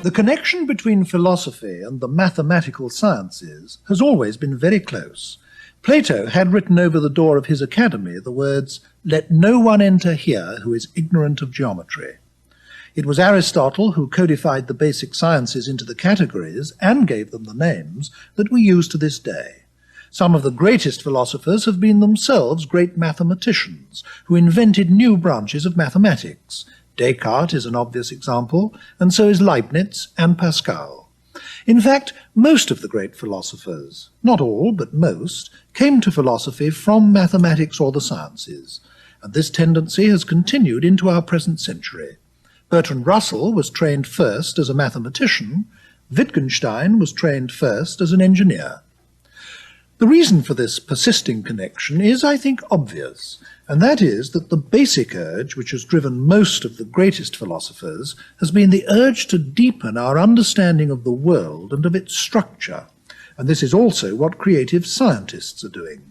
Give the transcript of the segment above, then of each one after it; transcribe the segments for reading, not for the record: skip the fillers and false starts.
The connection between philosophy and the mathematical sciences has always been very close. Plato had written over the door of his academy the words, "Let no one enter here who is ignorant of geometry." It was Aristotle who codified the basic sciences into the categories and gave them the names that we use to this day. Some of the greatest philosophers have been themselves great mathematicians who invented new branches of mathematics. Descartes is an obvious example, and so is Leibniz and Pascal. In fact, most of the great philosophers, not all, but most, came to philosophy from mathematics or the sciences, and this tendency has continued into our present century. Bertrand Russell was trained first as a mathematician. Wittgenstein was trained first as an engineer. The reason for this persisting connection is, I think, obvious, and that is that the basic urge which has driven most of the greatest philosophers has been the urge to deepen our understanding of the world and of its structure, and this is also what creative scientists are doing.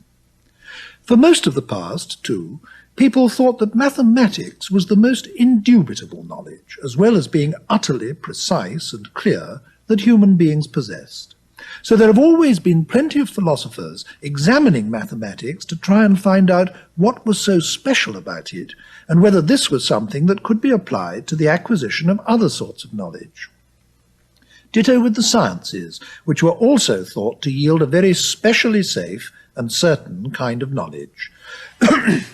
For most of the past, too, people thought that mathematics was the most indubitable knowledge, as well as being utterly precise and clear, that human beings possessed. So there have always been plenty of philosophers examining mathematics to try and find out what was so special about it, and whether this was something that could be applied to the acquisition of other sorts of knowledge. Ditto with the sciences, which were also thought to yield a very specially safe and certain kind of knowledge.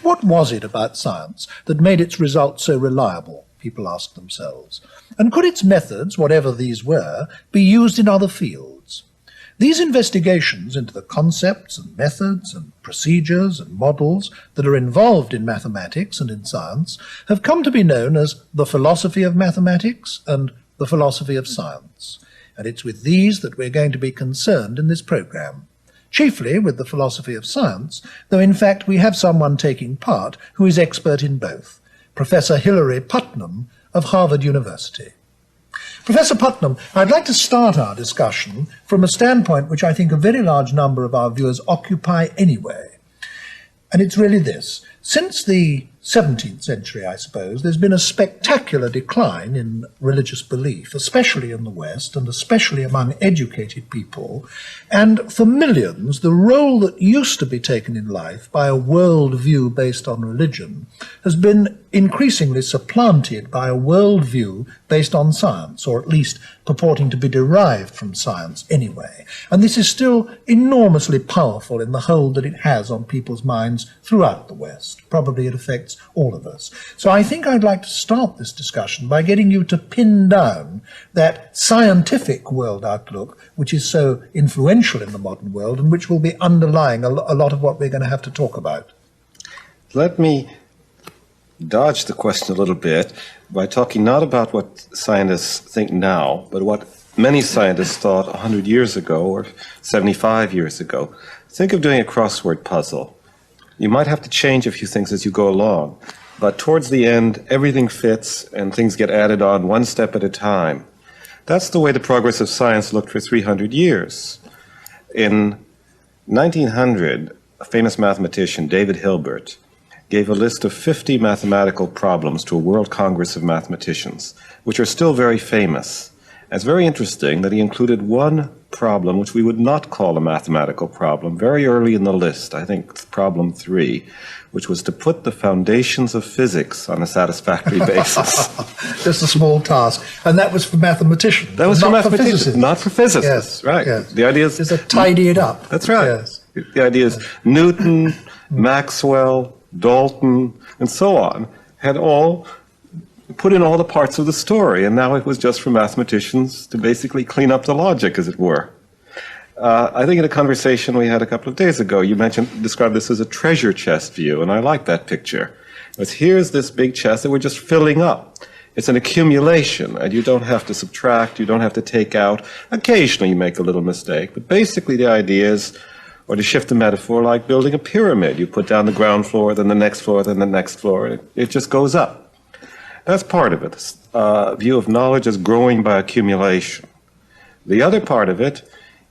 What was it about science that made its results so reliable, people asked themselves, and could its methods, whatever these were, be used in other fields? These investigations into the concepts and methods and procedures and models that are involved in mathematics and in science have come to be known as the philosophy of mathematics and the philosophy of science, and it's with these that we're going to be concerned in this program. Chiefly with the philosophy of science, though in fact we have someone taking part who is expert in both, Professor Hilary Putnam of Harvard University. Professor Putnam, I'd like to start our discussion from a standpoint which I think a very large number of our viewers occupy anyway, and it's really this. Since the 17th century, I suppose, there's been a spectacular decline in religious belief, especially in the West and especially among educated people. And for millions, the role that used to be taken in life by a worldview based on religion has been increasingly supplanted by a worldview based on science, or at least purporting to be derived from science anyway. And this is still enormously powerful in the hold that it has on people's minds throughout the West. Probably it affects all of us. So I think I'd like to start this discussion by getting you to pin down that scientific world outlook which is so influential in the modern world and which will be underlying a lot of what we're going to have to talk about. Let me dodge the question a little bit by talking not about what scientists think now, but what many scientists thought 100 years ago or 75 years ago. Think of doing a crossword puzzle. You might have to change a few things as you go along, but towards the end, everything fits and things get added on one step at a time. That's the way the progress of science looked for 300 years. In 1900, a famous mathematician, David Hilbert, gave a list of 50 mathematical problems to a World Congress of Mathematicians, which are still very famous. And it's very interesting that he included one problem which we would not call a mathematical problem very early in the list, I think problem 3, which was to put the foundations of physics on a satisfactory basis. Just a small task. And that was for mathematicians. That was for mathematicians, physicists. not for physicists. Yes, right. Yes. The idea is just to tidy it up. That's right. Yes. The idea is Newton, Maxwell, Dalton, and so on had all put in all the parts of the story, and now it was just for mathematicians to basically clean up the logic, as it were. I think in a conversation we had a couple of days ago, you described this as a treasure chest view, and I like that picture. Because here's this big chest that we're just filling up. It's an accumulation, and you don't have to subtract, you don't have to take out. Occasionally you make a little mistake, but basically the idea is, or to shift the metaphor, like building a pyramid. You put down the ground floor, then the next floor, then the next floor, and it just goes up. That's part of it, this view of knowledge as growing by accumulation. The other part of it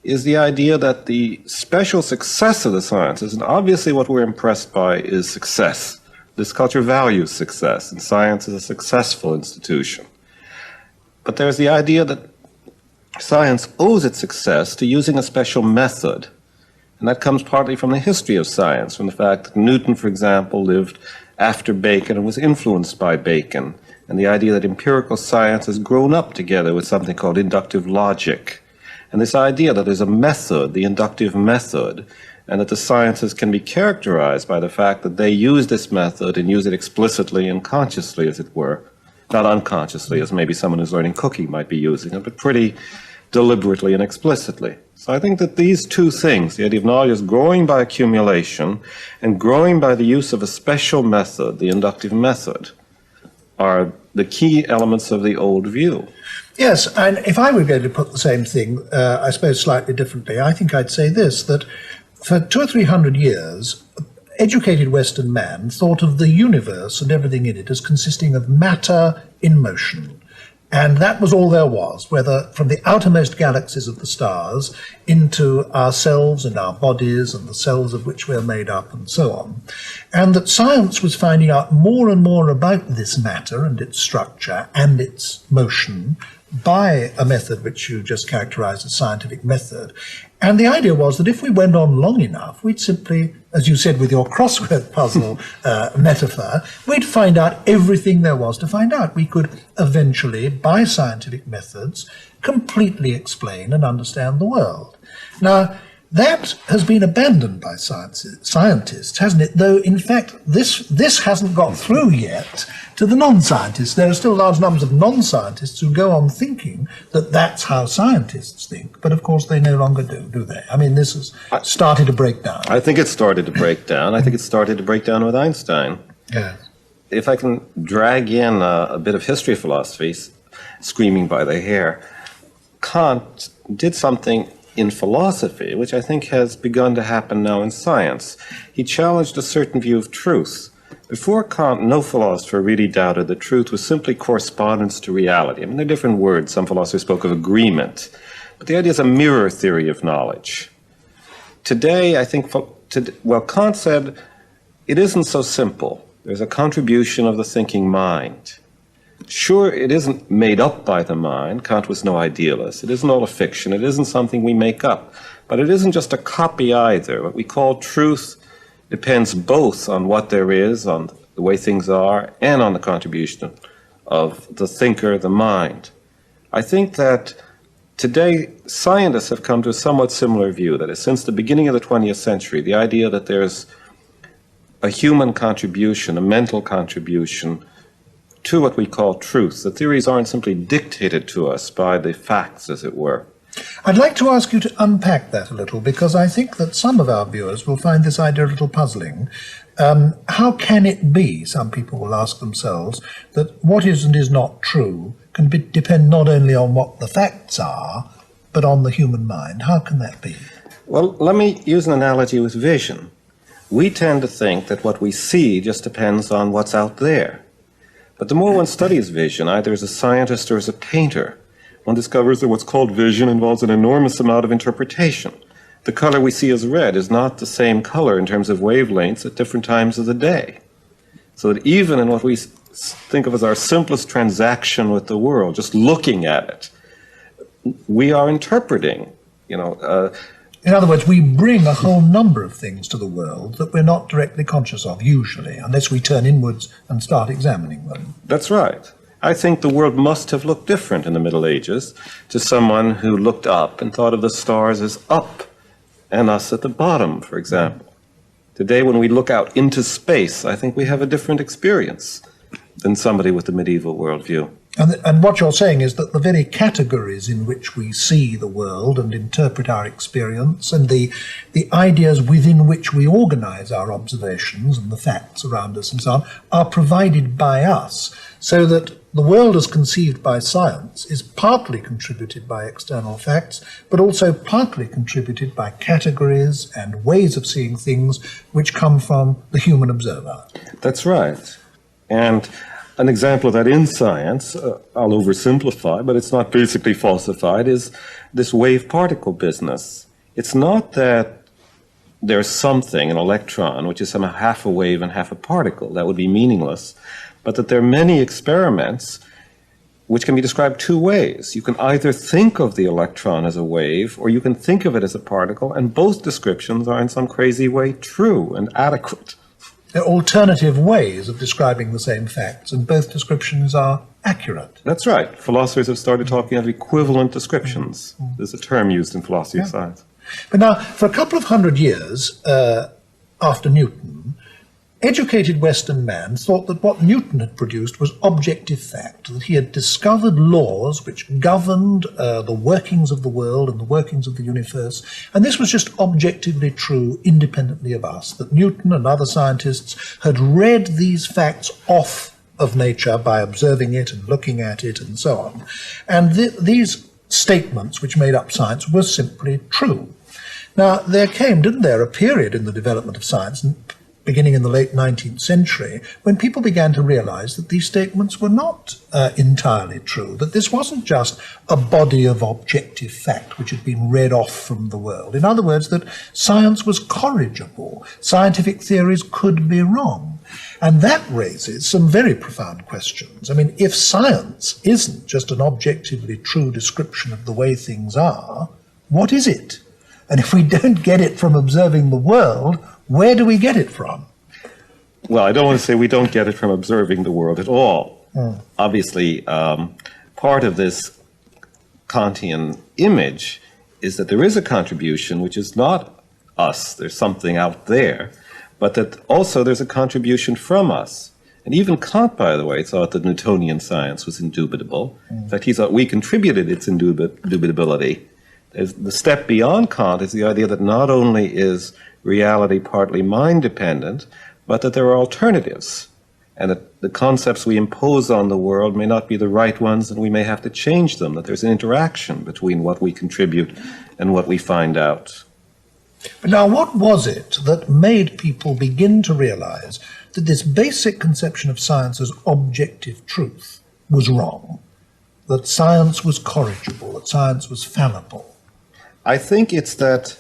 is the idea that the special success of the sciences, and obviously what we're impressed by is success. This culture values success, and science is a successful institution. But there's the idea that science owes its success to using a special method. And that comes partly from the history of science, from the fact that Newton, for example, lived after Bacon and was influenced by Bacon, and the idea that empirical science has grown up together with something called inductive logic. And this idea that there's a method, the inductive method, and that the sciences can be characterized by the fact that they use this method and use it explicitly and consciously, as it were, not unconsciously, as maybe someone who's learning cooking might be using it, but pretty deliberately and explicitly. So I think that these two things, the idea of knowledge is growing by accumulation and growing by the use of a special method, the inductive method, are the key elements of the old view. Yes, and if I were going to put the same thing, I suppose slightly differently, I think I'd say this, that for 200 or 300 years, educated Western man thought of the universe and everything in it as consisting of matter in motion. And that was all there was, whether from the outermost galaxies of the stars into ourselves and our bodies and the cells of which we're made up and so on. And that science was finding out more and more about this matter and its structure and its motion by a method which you just characterized as scientific method. And the idea was that if we went on long enough, we'd simply, as you said with your crossword puzzle metaphor, we'd find out everything there was to find out. We could eventually, by scientific methods, completely explain and understand the world. Now, that has been abandoned by scientists, hasn't it? Though, in fact, this hasn't got through yet to the non-scientists. There are still large numbers of non-scientists who go on thinking that that's how scientists think. But, of course, they no longer do they? I mean, this has started to break down. I think it started to break down. I think it started to break down with Einstein. Yeah. If I can drag in a bit of history of philosophy, screaming by the hair, Kant did something in philosophy, which I think has begun to happen now in science. He challenged a certain view of truth. Before Kant, no philosopher really doubted that truth was simply correspondence to reality. I mean, there are different words. Some philosophers spoke of agreement. But the idea is a mirror theory of knowledge. Today, I think, Kant said, it isn't so simple. There's a contribution of the thinking mind. Sure, it isn't made up by the mind. Kant was no idealist. It isn't all a fiction. It isn't something we make up. But it isn't just a copy either. What we call truth depends both on what there is, on the way things are, and on the contribution of the thinker, the mind. I think that today scientists have come to a somewhat similar view, that is, since the beginning of the 20th century, the idea that there's a human contribution, a mental contribution to what we call truth. The theories aren't simply dictated to us by the facts, as it were. I'd like to ask you to unpack that a little, because I think that some of our viewers will find this idea a little puzzling. How can it be, some people will ask themselves, that what is and is not true can depend not only on what the facts are, but on the human mind? How can that be? Well, let me use an analogy with vision. We tend to think that what we see just depends on what's out there. But the more one studies vision, either as a scientist or as a painter, one discovers that what's called vision involves an enormous amount of interpretation. The color we see as red is not the same color in terms of wavelengths at different times of the day. So that even in what we think of as our simplest transaction with the world, just looking at it, we are interpreting, in other words, we bring a whole number of things to the world that we're not directly conscious of, usually, unless we turn inwards and start examining them. That's right. I think the world must have looked different in the Middle Ages to someone who looked up and thought of the stars as up and us at the bottom, for example. Today, when we look out into space, I think we have a different experience than somebody with the medieval worldview. And what you're saying is that the very categories in which we see the world and interpret our experience, and the ideas within which we organize our observations and the facts around us and so on, are provided by us, so that the world as conceived by science is partly contributed by external facts, but also partly contributed by categories and ways of seeing things which come from the human observer. That's right. And an example of that in science, I'll oversimplify, but it's not basically falsified, is this wave-particle business. It's not that there's something, an electron, which is somehow half a wave and half a particle. That would be meaningless. But that there are many experiments which can be described two ways. You can either think of the electron as a wave, or you can think of it as a particle, and both descriptions are in some crazy way true and adequate. There are alternative ways of describing the same facts, and both descriptions are accurate. That's right. Philosophers have started talking of equivalent descriptions. There's a term used in philosophy of science. But now, for a couple of hundred years after Newton, educated Western man thought that what Newton had produced was objective fact, that he had discovered laws which governed the workings of the world and the workings of the universe, and this was just objectively true independently of us, that Newton and other scientists had read these facts off of nature by observing it and looking at it and so on. And these statements which made up science were simply true. Now, there came, didn't there, a period in the development of science, beginning in the late 19th century, when people began to realize that these statements were not entirely true, that this wasn't just a body of objective fact which had been read off from the world. In other words, that science was corrigible, scientific theories could be wrong. And that raises some very profound questions. I mean, if science isn't just an objectively true description of the way things are, what is it? And if we don't get it from observing the world, where do we get it from? Well, I don't want to say we don't get it from observing the world at all. Obviously, part of this Kantian image is that there is a contribution which is not us, there's something out there, but that also there's a contribution from us. And even Kant, by the way, thought that Newtonian science was indubitable. In fact, he thought we contributed its indubitability. The step beyond Kant is the idea that not only is reality partly mind-dependent, but that there are alternatives, and that the concepts we impose on the world may not be the right ones, and we may have to change them, that there's an interaction between what we contribute and what we find out. But now, what was it that made people begin to realize that this basic conception of science as objective truth was wrong, that science was corrigible, that science was fallible? I think it's that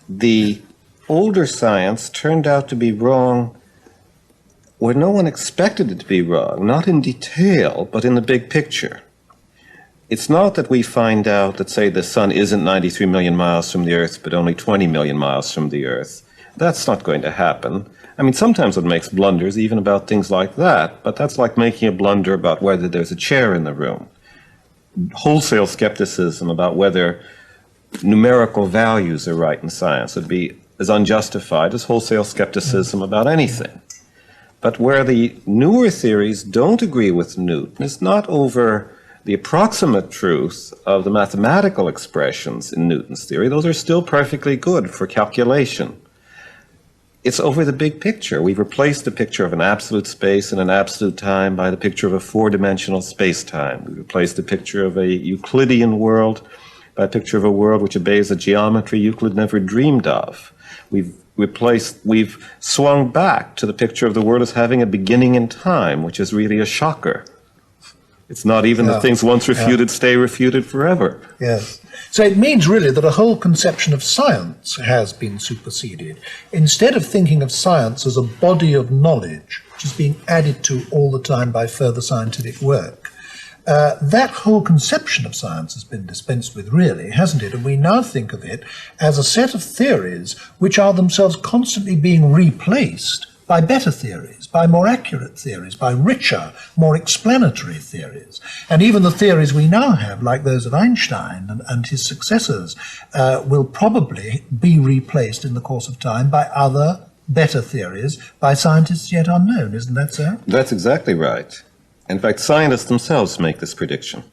the older science turned out to be wrong where no one expected it to be wrong, not in detail, but in the big picture. It's not that we find out that, say, the sun isn't 93 million miles from the Earth, but only 20 million miles from the Earth. That's not going to happen. I mean, sometimes one makes blunders even about things like that, but that's like making a blunder about whether there's a chair in the room. Wholesale skepticism about whether numerical values are right in science would be as unjustified as wholesale skepticism about anything. But where the newer theories don't agree with Newton is not over the approximate truth of the mathematical expressions in Newton's theory. Those are still perfectly good for calculation. It's over the big picture. We've replaced the picture of an absolute space and an absolute time by the picture of a four-dimensional space-time. We've replaced the picture of a Euclidean world by a picture of a world which obeys a geometry Euclid never dreamed of. We've swung back to the picture of the world as having a beginning in time, which is really a shocker. It's not even the things once refuted stay refuted forever. Yes. So it means really that a whole conception of science has been superseded. Instead of thinking of science as a body of knowledge, which is being added to all the time by further scientific work, that whole conception of science has been dispensed with, really, hasn't it? And we now think of it as a set of theories which are themselves constantly being replaced by better theories, by more accurate theories, by richer, more explanatory theories. And even the theories we now have, like those of Einstein and his successors, will probably be replaced in the course of time by other better theories by scientists yet unknown. Isn't that so? That's exactly right. In fact, scientists themselves make this prediction.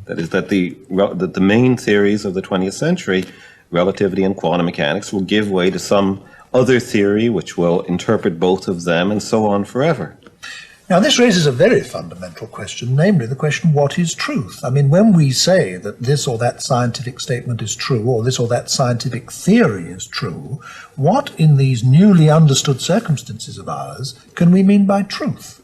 That is, that the main theories of the 20th century, relativity and quantum mechanics, will give way to some other theory which will interpret both of them, and so on forever. Now, this raises a very fundamental question, namely the question, what is truth? I mean, when we say that this or that scientific statement is true, or this or that scientific theory is true, what in these newly understood circumstances of ours can we mean by truth?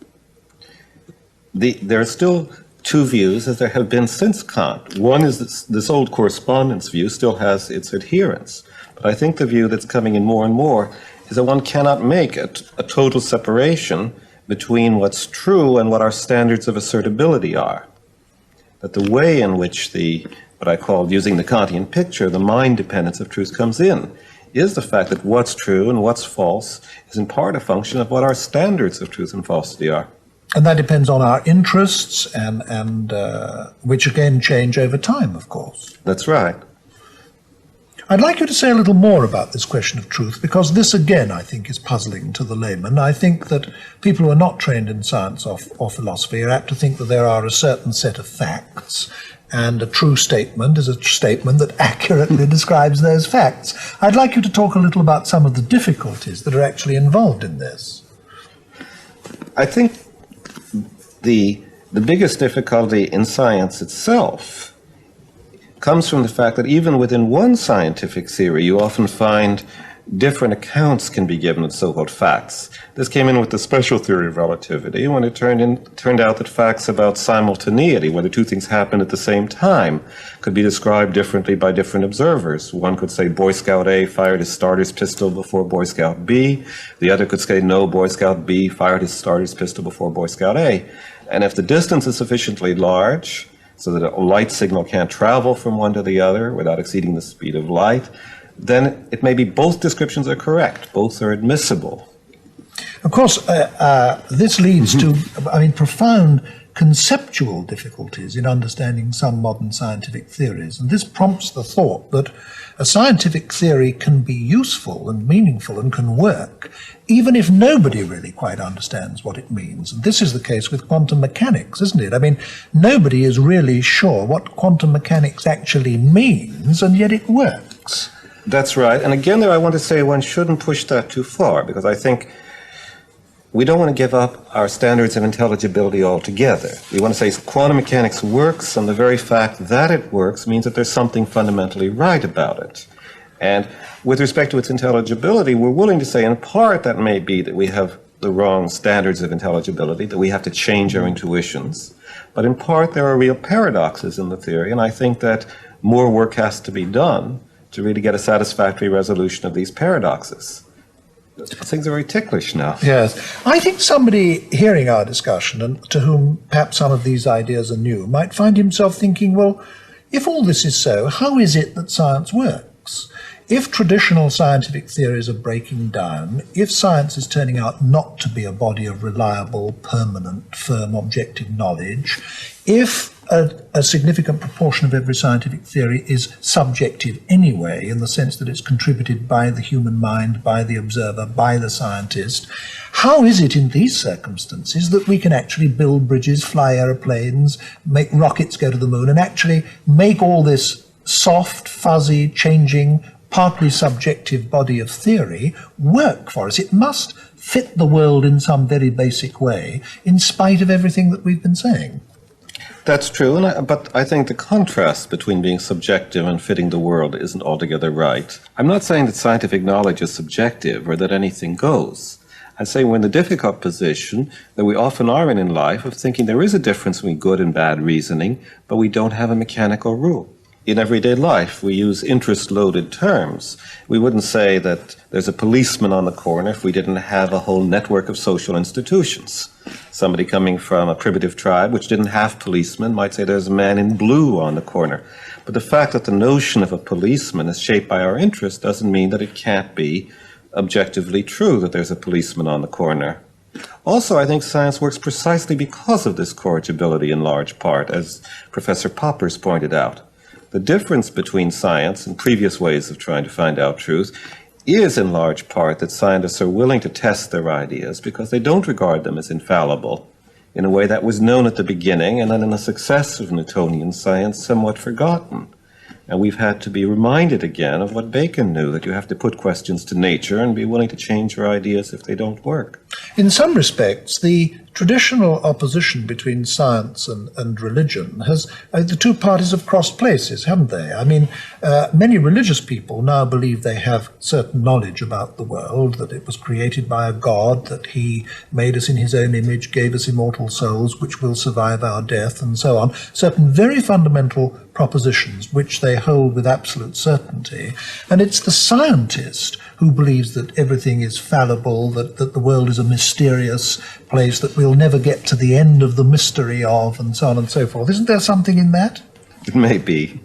There are still two views, as there have been since Kant. One is this old correspondence view still has its adherents. But I think the view that's coming in more and more is that one cannot make a total separation between what's true and what our standards of assertability are. that the way in which what I call, using the Kantian picture, the mind dependence of truth comes in, is the fact that what's true and what's false is in part a function of what our standards of truth and falsity are. And that depends on our interests, and which again change over time, of course. That's right. I'd like you to say a little more about this question of truth, because this again, I think, is puzzling to the layman. I think that people who are not trained in science or philosophy are apt to think that there are a certain set of facts, and a true statement is a statement that accurately describes those facts. I'd like you to talk a little about some of the difficulties that are actually involved in this. I think the biggest difficulty in science itself comes from the fact that even within one scientific theory, you often find different accounts can be given of so-called facts. This came in with the special theory of relativity, when it turned out that facts about simultaneity, whether two things happen at the same time, could be described differently by different observers. One could say Boy Scout A fired his starter's pistol before Boy Scout B. The other could say no, Boy Scout B fired his starter's pistol before Boy Scout A. And if the distance is sufficiently large, so that a light signal can't travel from one to the other without exceeding the speed of light, then it may be both descriptions are correct, both are admissible. Of course, this leads to, profound conceptual difficulties in understanding some modern scientific theories, and this prompts the thought that a scientific theory can be useful and meaningful and can work, even if nobody really quite understands what it means. And this is the case with quantum mechanics, isn't it? I mean, nobody is really sure what quantum mechanics actually means, and yet it works. That's right. And again, there I want to say one shouldn't push that too far, because I think we don't want to give up our standards of intelligibility altogether. We want to say quantum mechanics works, and the very fact that it works means that there's something fundamentally right about it. And with respect to its intelligibility, we're willing to say in part that may be that we have the wrong standards of intelligibility, that we have to change our intuitions. But in part, there are real paradoxes in the theory, and I think that more work has to be done to really get a satisfactory resolution of these paradoxes. Things are very ticklish now. Yes. I think somebody hearing our discussion, and to whom perhaps some of these ideas are new, might find himself thinking, well, if all this is so, how is it that science works? If traditional scientific theories are breaking down, if science is turning out not to be a body of reliable, permanent, firm, objective knowledge, if a significant proportion of every scientific theory is subjective anyway, in the sense that it's contributed by the human mind, by the observer, by the scientist, how is it in these circumstances that we can actually build bridges, fly aeroplanes, make rockets go to the moon, and actually make all this soft, fuzzy, changing, partly subjective body of theory work for us? It must fit the world in some very basic way, in spite of everything that we've been saying. That's true, but I think the contrast between being subjective and fitting the world isn't altogether right. I'm not saying that scientific knowledge is subjective or that anything goes. I say we're in the difficult position that we often are in life of thinking there is a difference between good and bad reasoning, but we don't have a mechanical rule. In everyday life, we use interest-loaded terms. We wouldn't say that there's a policeman on the corner if we didn't have a whole network of social institutions. Somebody coming from a primitive tribe which didn't have policemen might say there's a man in blue on the corner. But the fact that the notion of a policeman is shaped by our interest doesn't mean that it can't be objectively true that there's a policeman on the corner. Also, I think science works precisely because of this corrigibility in large part, as Professor Poppers pointed out. The difference between science and previous ways of trying to find out truth is in large part that scientists are willing to test their ideas because they don't regard them as infallible in a way that was known at the beginning and then in the success of Newtonian science somewhat forgotten. And we've had to be reminded again of what Bacon knew, that you have to put questions to nature and be willing to change your ideas if they don't work. In some respects, the traditional opposition between science and religion has, the two parties have crossed places, haven't they? I mean, many religious people now believe they have certain knowledge about the world, that it was created by a God, that he made us in his own image, gave us immortal souls which will survive our death, and so on. Certain very fundamental propositions which they hold with absolute certainty. And it's the scientist who believes that everything is fallible, that the world is a mysterious place, that we'll never get to the end of the mystery of, and so on and so forth. Isn't there something in that? It may be.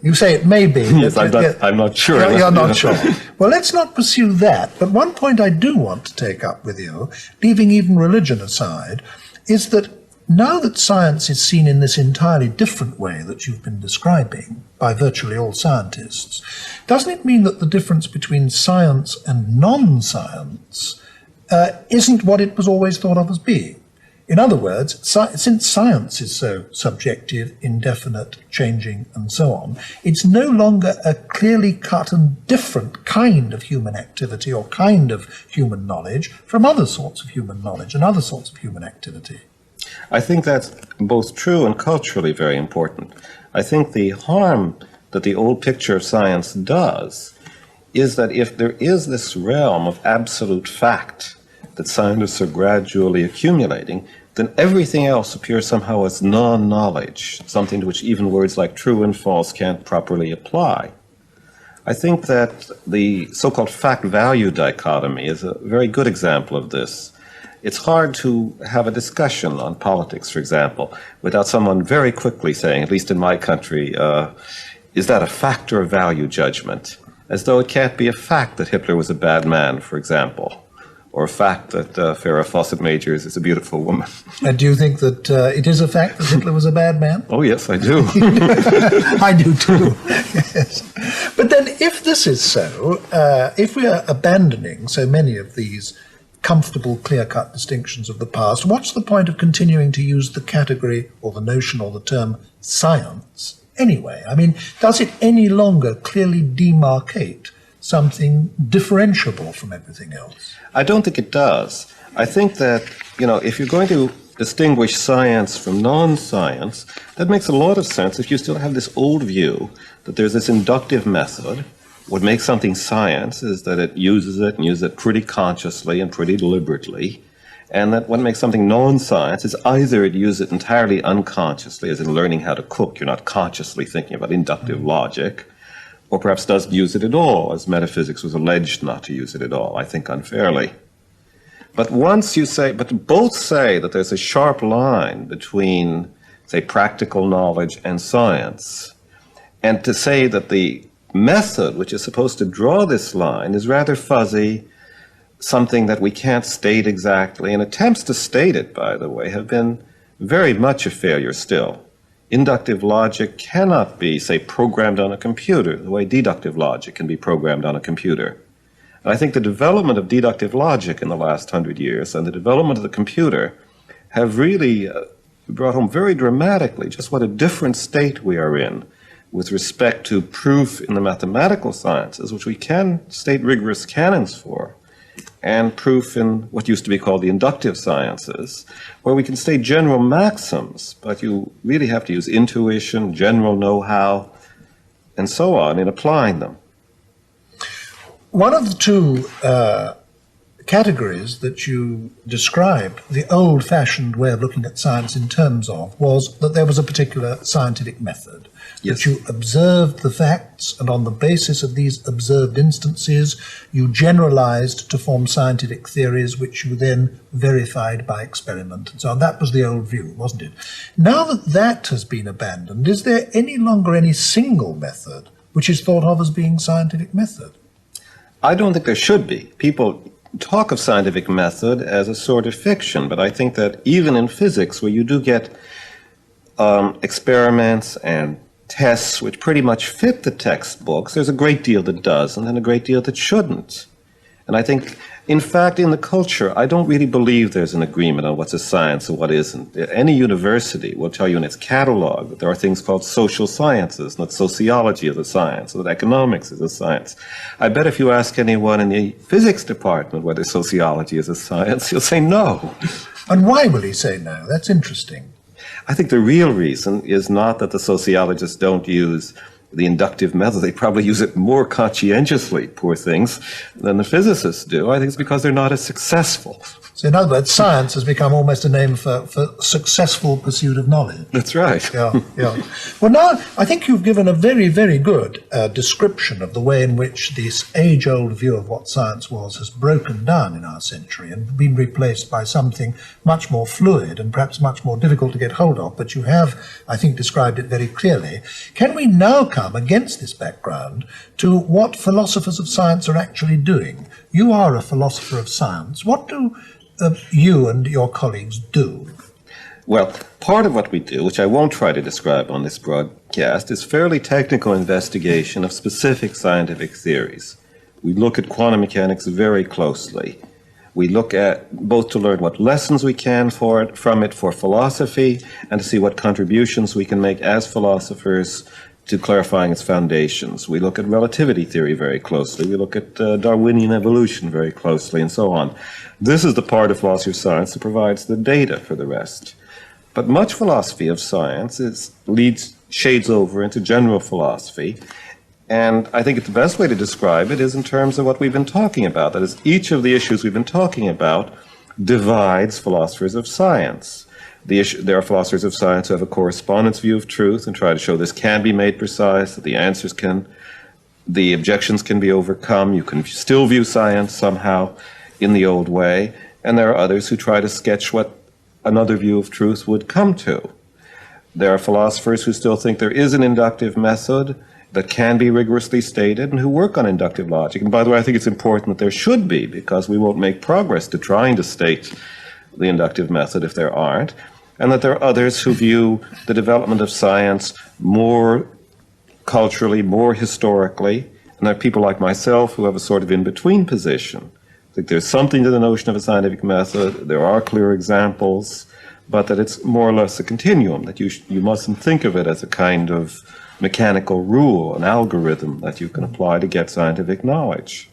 You say it may be. Yes, I'm not sure. You're not sure. Well, let's not pursue that. But one point I do want to take up with you, leaving even religion aside, is that now that science is seen in this entirely different way that you've been describing by virtually all scientists, doesn't it mean that the difference between science and non-science isn't what it was always thought of as being? In other words, since science is so subjective, indefinite, changing, and so on, it's no longer a clearly cut and different kind of human activity or kind of human knowledge from other sorts of human knowledge and other sorts of human activity. I think that's both true and culturally very important. I think the harm that the old picture of science does is that if there is this realm of absolute fact that scientists are gradually accumulating, then everything else appears somehow as non-knowledge, something to which even words like true and false can't properly apply. I think that the so-called fact-value dichotomy is a very good example of this. It's hard to have a discussion on politics, for example, without someone very quickly saying, at least in my country, is that a fact or a value judgment? As though it can't be a fact that Hitler was a bad man, for example, or a fact that Farrah Fawcett-Majors is a beautiful woman. And do you think that it is a fact that Hitler was a bad man? Oh, yes, I do. I do too, yes. But then if this is so, if we are abandoning so many of these comfortable, clear-cut distinctions of the past, what's the point of continuing to use the category or the notion or the term science anyway? I mean, does it any longer clearly demarcate something differentiable from everything else? I don't think it does. I think that, if you're going to distinguish science from non-science, that makes a lot of sense if you still have this old view that there's this inductive method. What makes something science is that it uses it and uses it pretty consciously and pretty deliberately, and that what makes something non-science is either it uses it entirely unconsciously, as in learning how to cook, you're not consciously thinking about inductive logic, or perhaps doesn't use it at all, as metaphysics was alleged not to use it at all, I think unfairly. But both say that there's a sharp line between, say, practical knowledge and science, and to say that the method which is supposed to draw this line is rather fuzzy, something that we can't state exactly, and attempts to state it, by the way, have been very much a failure still. Inductive logic cannot be, say, programmed on a computer the way deductive logic can be programmed on a computer. And I think the development of deductive logic in the last 100 years and the development of the computer have really brought home very dramatically just what a different state we are in with respect to proof in the mathematical sciences, which we can state rigorous canons for, and proof in what used to be called the inductive sciences, where we can state general maxims, but you really have to use intuition, general know-how, and so on in applying them. One of the two categories that you described, the old-fashioned way of looking at science in terms of, was that there was a particular scientific method. Yes. That you observed the facts, and on the basis of these observed instances, you generalized to form scientific theories, which you then verified by experiment and so on. That was the old view, wasn't it? Now that that has been abandoned, is there any longer any single method which is thought of as being scientific method? I don't think there should be. People talk of scientific method as a sort of fiction, but I think that even in physics, where you do get experiments and tests which pretty much fit the textbooks, there's a great deal that does and then a great deal that shouldn't. And I think, in fact, in the culture, I don't really believe there's an agreement on what's a science and what isn't. Any university will tell you in its catalog that there are things called social sciences, that sociology is a science, that economics is a science. I bet if you ask anyone in the physics department whether sociology is a science, he'll say no. And why will he say no? That's interesting. I think the real reason is not that the sociologists don't use the inductive method. They probably use it more conscientiously, poor things, than the physicists do. I think it's because they're not as successful. So in other words, science has become almost a name for successful pursuit of knowledge. That's right. Yeah, yeah. Well, now, I think you've given a very, very good description of the way in which this age-old view of what science was has broken down in our century and been replaced by something much more fluid and perhaps much more difficult to get hold of. But you have, I think, described it very clearly. Can we now come, against this background, to what philosophers of science are actually doing? You are a philosopher of science. What do you and your colleagues do? Well, part of what we do, which I won't try to describe on this broadcast, is fairly technical investigation of specific scientific theories. We look at quantum mechanics very closely. We look at both to learn what lessons we can from it for philosophy and to see what contributions we can make as philosophers to clarifying its foundations. We look at relativity theory very closely. We look at Darwinian evolution very closely, and so on. This is the part of philosophy of science that provides the data for the rest. But much philosophy of science shades over into general philosophy, and I think the best way to describe it is in terms of what we've been talking about. That is, each of the issues we've been talking about divides philosophers of science. There are philosophers of science who have a correspondence view of truth and try to show this can be made precise, that the objections can be overcome, you can still view science somehow in the old way, and there are others who try to sketch what another view of truth would come to. There are philosophers who still think there is an inductive method that can be rigorously stated and who work on inductive logic. And by the way, I think it's important that there should be, because we won't make progress to trying to state the inductive method if there aren't, and that there are others who view the development of science more culturally, more historically, and there are people like myself who have a sort of in-between position. I think there's something to the notion of a scientific method, there are clear examples, but that it's more or less a continuum, that you mustn't think of it as a kind of mechanical rule, an algorithm that you can apply to get scientific knowledge.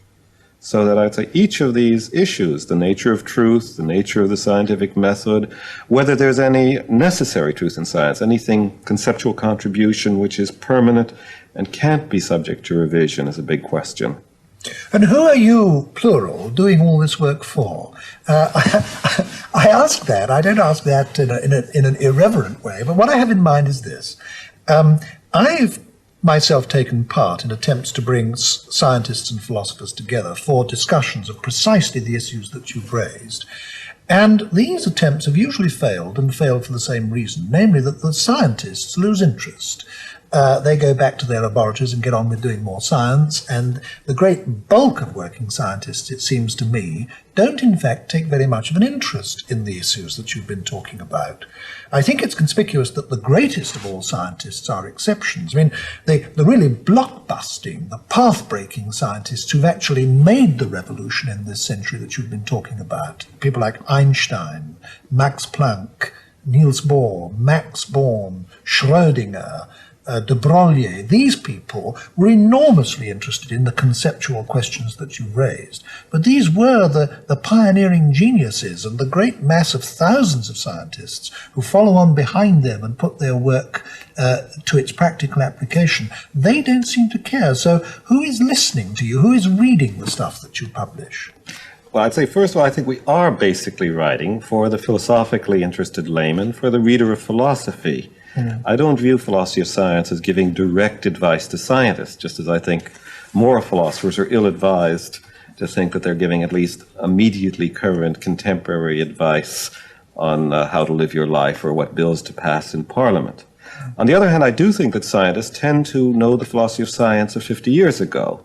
So that I'd say each of these issues, the nature of truth, the nature of the scientific method, whether there's any necessary truth in science, anything conceptual contribution which is permanent and can't be subject to revision is a big question. And who are you, plural, doing all this work for? I ask that. I don't ask that in an irreverent way, but what I have in mind is this. I've myself taken part in attempts to bring scientists and philosophers together for discussions of precisely the issues that you've raised. And these attempts have usually failed, and failed for the same reason, namely that the scientists lose interest. They go back to their laboratories and get on with doing more science, and the great bulk of working scientists, it seems to me, don't in fact take very much of an interest in the issues that you've been talking about. I think it's conspicuous that the greatest of all scientists are exceptions. I mean, the really blockbusting, the path-breaking scientists who've actually made the revolution in this century that you've been talking about, people like Einstein, Max Planck, Niels Bohr, Max Born, Schrödinger, de Broglie, these people were enormously interested in the conceptual questions that you raised. But these were the pioneering geniuses, and the great mass of thousands of scientists who follow on behind them and put their work to its practical application. They don't seem to care. So who is listening to you? Who is reading the stuff that you publish? Well, I'd say, first of all, I think we are basically writing for the philosophically interested layman, for the reader of philosophy. I don't view philosophy of science as giving direct advice to scientists, just as I think moral philosophers are ill-advised to think that they're giving at least immediately current contemporary advice on how to live your life or what bills to pass in Parliament. On the other hand, I do think that scientists tend to know the philosophy of science of 50 years ago.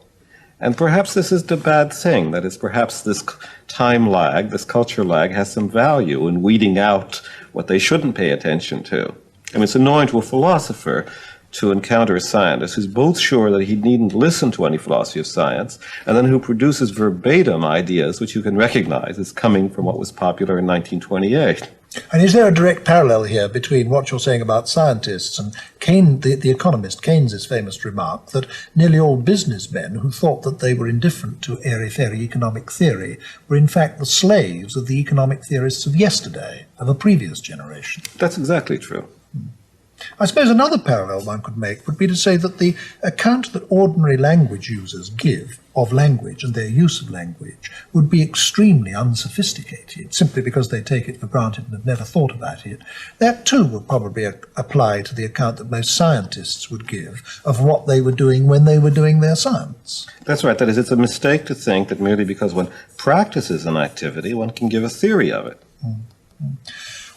And perhaps this is the bad thing, that is, perhaps this time lag, this culture lag, has some value in weeding out what they shouldn't pay attention to. I mean, it's annoying to a philosopher to encounter a scientist who's both sure that he needn't listen to any philosophy of science, and then who produces verbatim ideas which you can recognize as coming from what was popular in 1928. And is there a direct parallel here between what you're saying about scientists and Keynes, the economist Keynes's famous remark that nearly all businessmen who thought that they were indifferent to airy-fairy economic theory were in fact the slaves of the economic theorists of yesterday, of a previous generation? That's exactly true. I suppose another parallel one could make would be to say that the account that ordinary language users give of language and their use of language would be extremely unsophisticated, simply because they take it for granted and have never thought about it. That too would probably apply to the account that most scientists would give of what they were doing when they were doing their science. That's right. That is, it's a mistake to think that merely because one practices an activity, one can give a theory of it. Mm-hmm.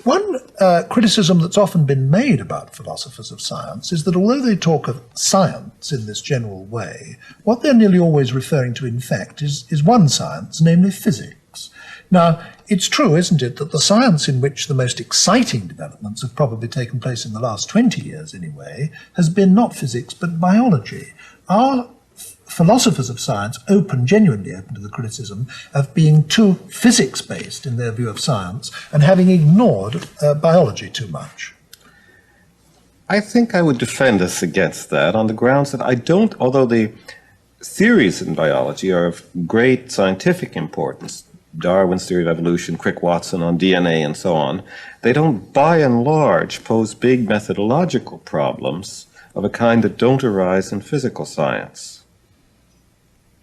One criticism that's often been made about philosophers of science is that although they talk of science in this general way, what they're nearly always referring to, in fact, is one science, namely physics. Now, it's true, isn't it, that the science in which the most exciting developments have probably taken place in the last 20 years anyway has been not physics but biology. Our philosophers of science genuinely open to the criticism of being too physics-based in their view of science and having ignored biology too much? I think I would defend us against that on the grounds that I don't, although the theories in biology are of great scientific importance, Darwin's theory of evolution, Crick Watson on DNA and so on, they don't by and large pose big methodological problems of a kind that don't arise in physical science.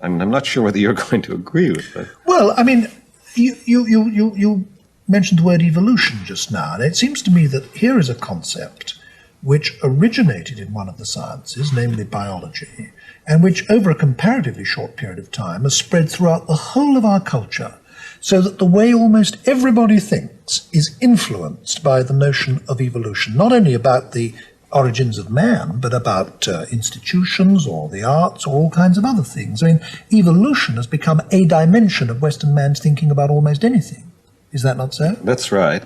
I'm not sure whether you're going to agree with that. Well, I mean, you mentioned the word evolution just now, and it seems to me that here is a concept which originated in one of the sciences, namely biology, and which over a comparatively short period of time has spread throughout the whole of our culture, so that the way almost everybody thinks is influenced by the notion of evolution, not only about the origins of man, but about institutions or the arts or all kinds of other things. I mean, evolution has become a dimension of Western man's thinking about almost anything. Is that not so? That's right.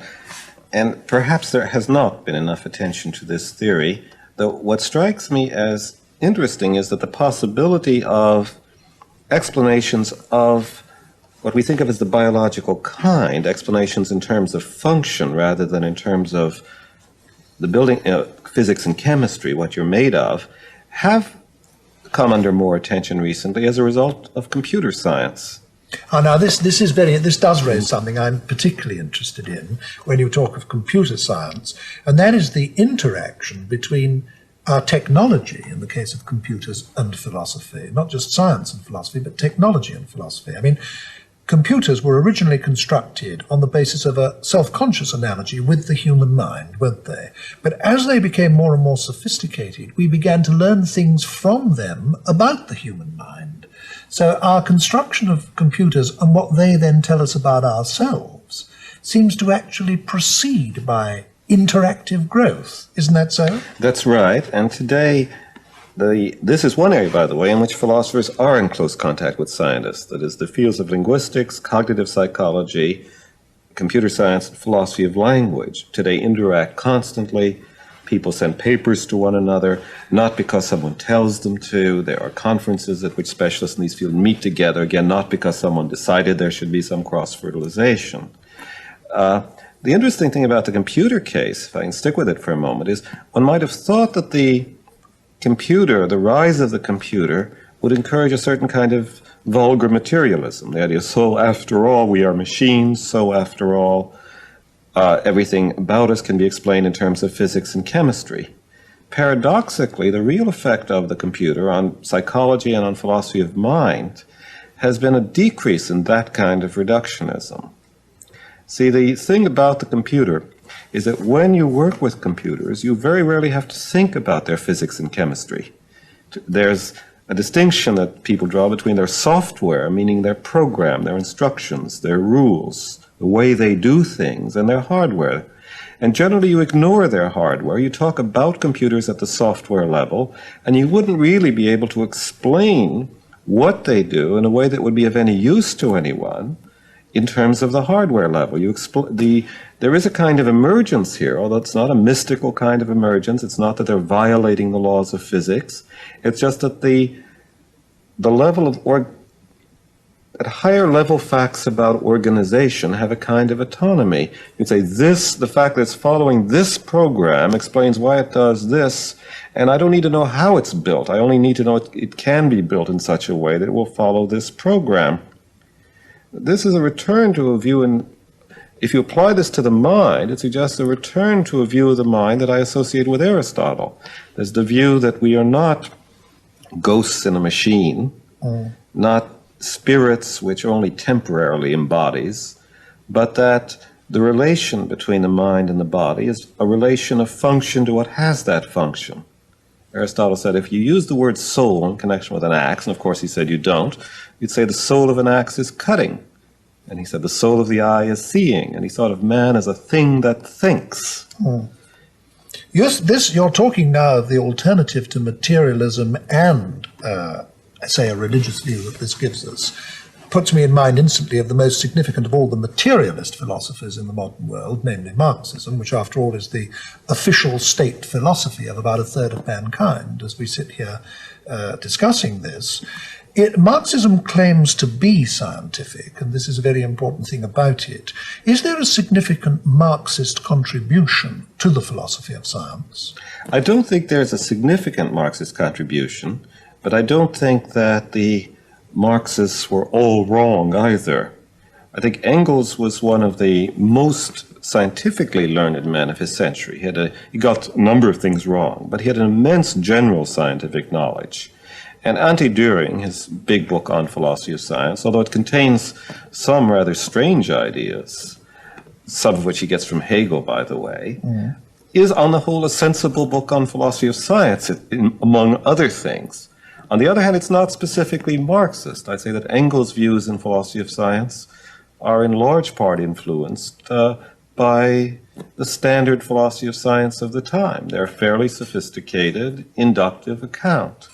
And perhaps there has not been enough attention to this theory, though what strikes me as interesting is that the possibility of explanations of what we think of as the biological kind, explanations in terms of function rather than in terms of the building, physics and chemistry, what you're made of, have come under more attention recently as a result of computer science. Now this does raise something I'm particularly interested in when you talk of computer science, and that is the interaction between our technology, in the case of computers, and philosophy. Not just science and philosophy, but technology and philosophy. I mean, computers were originally constructed on the basis of a self-conscious analogy with the human mind, weren't they? But as they became more and more sophisticated, we began to learn things from them about the human mind. So our construction of computers and what they then tell us about ourselves seems to actually proceed by interactive growth. Isn't that so? That's right. And today, this is one area, by the way, in which philosophers are in close contact with scientists. That is, the fields of linguistics, cognitive psychology, computer science, and philosophy of language today interact constantly. People send papers to one another, not because someone tells them to. There are conferences at which specialists in these fields meet together, again, not because someone decided there should be some cross-fertilization. The interesting thing about the computer case, if I can stick with it for a moment, is one might have thought that the rise of the computer would encourage a certain kind of vulgar materialism. The idea, so after all, we are machines, so after all, everything about us can be explained in terms of physics and chemistry. Paradoxically, the real effect of the computer on psychology and on philosophy of mind has been a decrease in that kind of reductionism. See, the thing about the computer is that when you work with computers, you very rarely have to think about their physics and chemistry. There's a distinction that people draw between their software, meaning their program, their instructions, their rules, the way they do things, and their hardware. And generally you ignore their hardware. You talk about computers at the software level, and you wouldn't really be able to explain what they do in a way that would be of any use to anyone in terms of the hardware level. There is a kind of emergence here, although it's not a mystical kind of emergence. It's not that they're violating the laws of physics. It's just that the level of, at higher level facts about organization have a kind of autonomy. You'd say the fact that it's following this program explains why it does this, and I don't need to know how it's built. I only need to know it can be built in such a way that it will follow this program. This is a return to a view if you apply this to the mind, it suggests a return to a view of the mind that I associate with Aristotle. There's the view that we are not ghosts in a machine, not spirits which only temporarily embodies, but that the relation between the mind and the body is a relation of function to what has that function. Aristotle said if you use the word soul in connection with an axe, and of course he said you don't, you'd say the soul of an axe is cutting. And he said the soul of the eye is seeing. And he thought of man as a thing that thinks. Yes, you're talking now of the alternative to materialism and, say, a religious view that this gives us. Puts me in mind instantly of the most significant of all the materialist philosophers in the modern world, namely Marxism, which after all is the official state philosophy of about a third of mankind, as we sit here discussing this. Marxism claims to be scientific, and this is a very important thing about it. Is there a significant Marxist contribution to the philosophy of science? I don't think there's a significant Marxist contribution, but I don't think that the Marxists were all wrong either. I think Engels was one of the most scientifically learned men of his century. He got a number of things wrong, but he had an immense general scientific knowledge. And Dühring, his big book on philosophy of science, although it contains some rather strange ideas, some of which he gets from Hegel, by the way, is on the whole a sensible book on philosophy of science, among other things. On the other hand, it's not specifically Marxist. I'd say that Engels' views in philosophy of science are in large part influenced by the standard philosophy of science of the time. They're a fairly sophisticated, inductive account.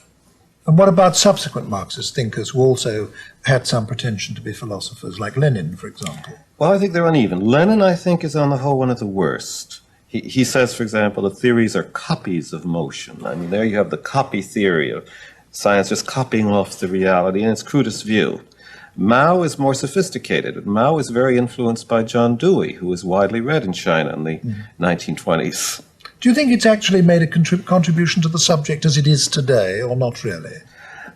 And what about subsequent Marxist thinkers who also had some pretension to be philosophers, like Lenin, for example? Well, I think they're uneven. Lenin, I think, is on the whole one of the worst. He says, for example, the theories are copies of motion. I mean, there you have the copy theory of science just copying off the reality in its crudest view. Mao is more sophisticated. Mao is very influenced by John Dewey, who was widely read in China in the 1920s. Do you think it's actually made a contribution to the subject as it is today, or not really?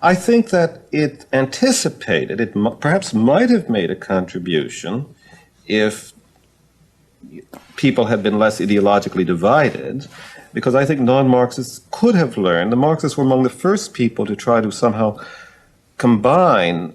I think that it anticipated, it perhaps might have made a contribution if people had been less ideologically divided, because I think non-Marxists could have learned. The Marxists were among the first people to try to somehow combine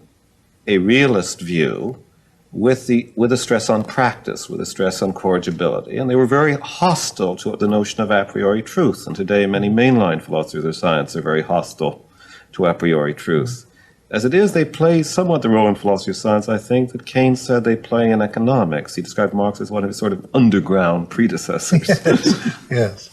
a realist view with a stress on practice, with a stress on corrigibility. And they were very hostile to the notion of a priori truth. And today many mainline philosophers of science are very hostile to a priori truth. As it is, they play somewhat the role in philosophy of science, I think, that Keynes said they play in economics. He described Marx as one of his sort of underground predecessors. Yes.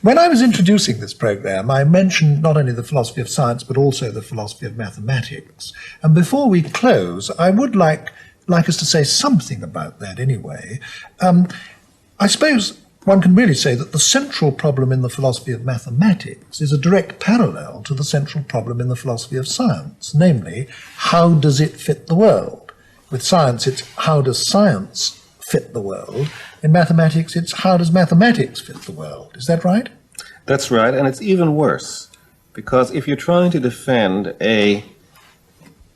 When I was introducing this program, I mentioned not only the philosophy of science, but also the philosophy of mathematics. And before we close, I would like us to say something about that anyway. I suppose one can really say that the central problem in the philosophy of mathematics is a direct parallel to the central problem in the philosophy of science, namely, how does it fit the world? With science, it's how does science fit the world? In mathematics, it's how does mathematics fit the world? Is that right? That's right, and it's even worse, because if you're trying to defend a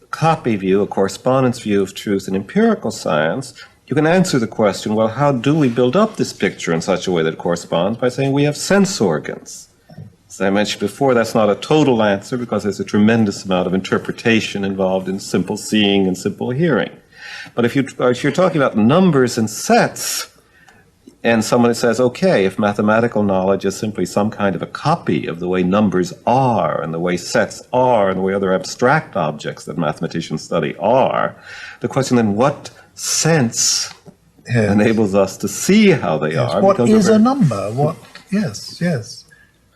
copy view, a correspondence view of truth in empirical science, you can answer the question, well, how do we build up this picture in such a way that it corresponds? By saying we have sense organs. As I mentioned before, that's not a total answer because there's a tremendous amount of interpretation involved in simple seeing and simple hearing. But if you're talking about numbers and sets, and someone says, okay, if mathematical knowledge is simply some kind of a copy of the way numbers are and the way sets are and the way other abstract objects that mathematicians study are, the question then, what sense enables us to see how they are? What is a number? Yes.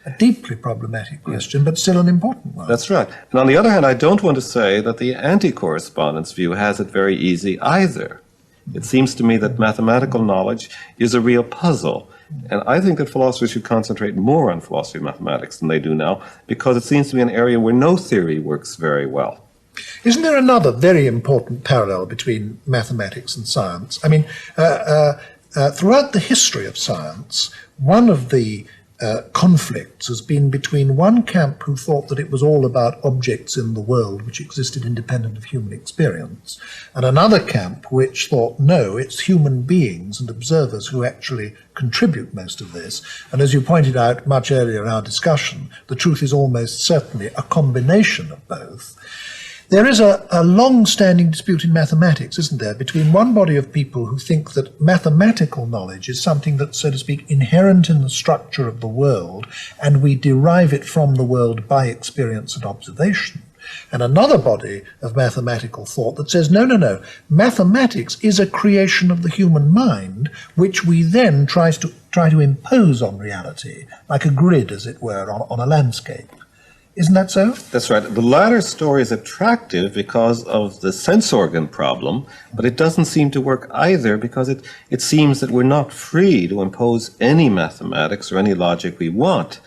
A deeply problematic question, but still an important one. That's right. And on the other hand, I don't want to say that the anti-correspondence view has it very easy either. It seems to me that mathematical knowledge is a real puzzle. And I think that philosophers should concentrate more on philosophy of mathematics than they do now, because it seems to be an area where no theory works very well. Isn't there another very important parallel between mathematics and science? I mean, throughout the history of science, one of the conflicts has been between one camp who thought that it was all about objects in the world which existed independent of human experience, and another camp which thought, no, it's human beings and observers who actually contribute most of this. And as you pointed out much earlier in our discussion, the truth is almost certainly a combination of both. There is a long-standing dispute in mathematics, isn't there, between one body of people who think that mathematical knowledge is something that's, so to speak, inherent in the structure of the world, and we derive it from the world by experience and observation, and another body of mathematical thought that says, no, no, no, mathematics is a creation of the human mind, which we then try to impose on reality, like a grid, as it were, on a landscape. Isn't that so? That's right. The latter story is attractive because of the sense organ problem, but it doesn't seem to work either because it seems that we're not free to impose any mathematics or any logic we want.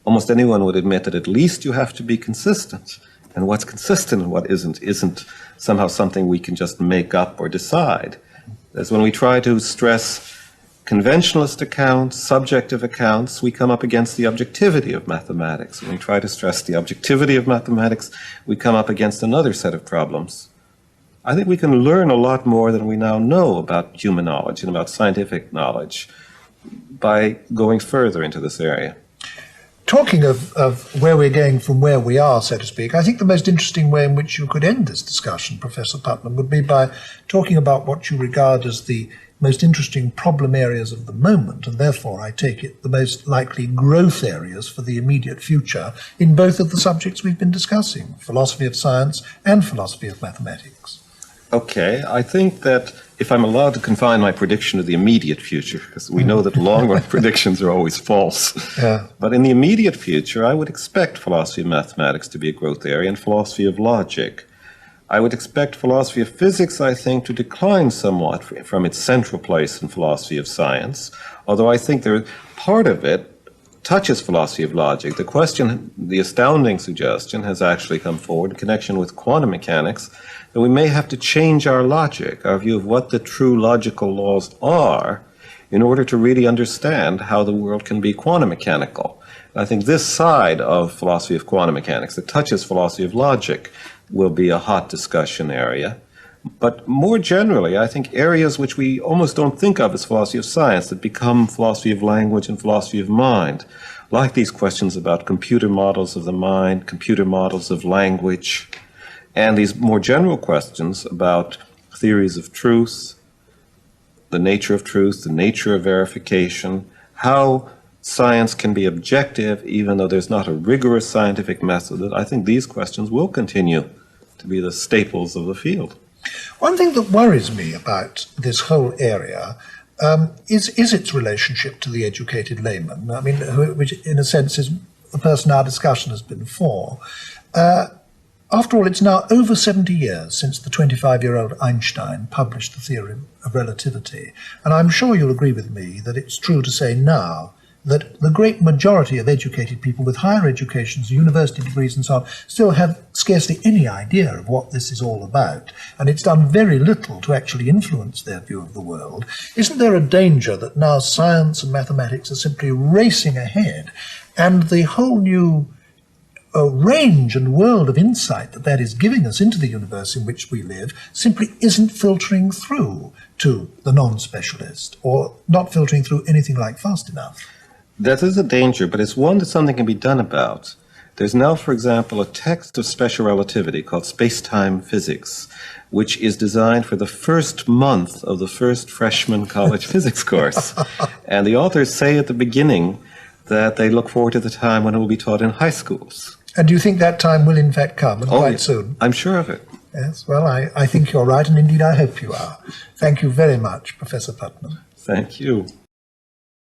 Almost anyone would admit that at least you have to be consistent. And what's consistent and what isn't somehow something we can just make up or decide. As when we try to stress conventionalist accounts, subjective accounts, we come up against the objectivity of mathematics. When we try to stress the objectivity of mathematics, we come up against another set of problems. I think we can learn a lot more than we now know about human knowledge and about scientific knowledge by going further into this area. Talking of where we're going from where we are, so to speak, I think the most interesting way in which you could end this discussion, Professor Putnam, would be by talking about what you regard as the most interesting problem areas of the moment, and therefore, I take it, the most likely growth areas for the immediate future in both of the subjects we've been discussing, philosophy of science and philosophy of mathematics. Okay, I think that if I'm allowed to confine my prediction to the immediate future, because we know that long-run predictions are always false, but in the immediate future, I would expect philosophy of mathematics to be a growth area and philosophy of logic. I would expect philosophy of physics, I think, to decline somewhat from its central place in philosophy of science, although I think part of it touches philosophy of logic. The question, the astounding suggestion, has actually come forward in connection with quantum mechanics that we may have to change our logic, our view of what the true logical laws are, in order to really understand how the world can be quantum mechanical. And I think this side of philosophy of quantum mechanics that touches philosophy of logic will be a hot discussion area. But more generally, I think areas which we almost don't think of as philosophy of science that become philosophy of language and philosophy of mind, like these questions about computer models of the mind, computer models of language, and these more general questions about theories of truth, the nature of truth, the nature of verification, how science can be objective even though there's not a rigorous scientific method. I think these questions will continue to be the staples of the field. One thing that worries me about this whole area is its relationship to the educated layman, I mean, which in a sense is the person our discussion has been for. After all, it's now over 70 years since the 25-year-old Einstein published the theory of relativity, and I'm sure you'll agree with me that it's true to say now that the great majority of educated people with higher educations, university degrees and so on, still have scarcely any idea of what this is all about, and it's done very little to actually influence their view of the world. Isn't there a danger that now science and mathematics are simply racing ahead, and the whole new range and world of insight that is giving us into the universe in which we live simply isn't filtering through to the non-specialist, or not filtering through anything like fast enough? That is a danger, but it's one that something can be done about. There's now, for example, a text of special relativity called Space-Time Physics, which is designed for the first month of the first freshman college physics course. And the authors say at the beginning that they look forward to the time when it will be taught in high schools. And do you think that time will in fact come, and quite soon? I'm sure of it. Yes, well, I think you're right, and indeed I hope you are. Thank you very much, Professor Putnam. Thank you.